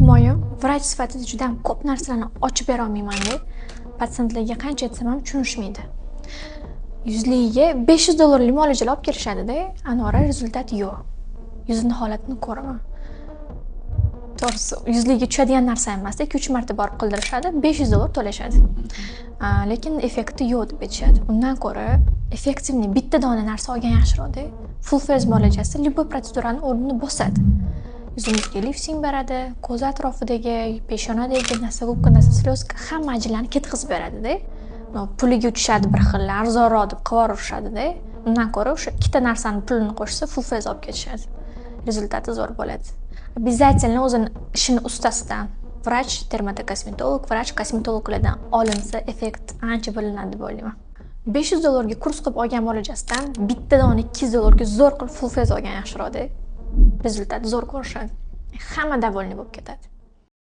Moyim vrach sifatida juda ham ko'p narsalarni ochib bera olmayman deb patsientlarga qancha aytsam ham tushunishmaydi. Yuzligiga $500 muolajalar olib kelishadi-da, anora rezultat yo'q. Yuzini holatini ko'raman. To'g'risi, yuzligiga tushadigan narsa emas-da, 2-3 marta borib qildirishadi, $500 to'lashadi. Lekin effekti yo'q deb aytishadi. Undan ko'ra effektivni bitta dona narsa olgan yaxshiroq-da. Full face muolajasi любой protsedurani o'rnini bosadi. Yuzimizga lifting beradi, ko'z atrofidagi, peshonadagi nasogubka, slezka hamma ajinlarni ketkazib beradi-da. Puliga tushadi bir xil, arzonroq deb qivorishadi-da. Undan ko'ra o'sha ikkita narsani pulini qo'shsa full face olib ketishadi. Rezultati zo'r bo'ladi. Обязательно o'zini ishini ustasidan, vrach, dermatokosmetolog, vrach, kosmetologlardan olinsa effekt ancha bo'linadi deb o'ylayman. $500 ga kurs qilib olgan muolajasidan bitta dona $200 ga zo'r qilib full face olgan yaxshiroq-da. Rezultat zo'r ko'rishadi. Hamma davolni bo'lib ketadi.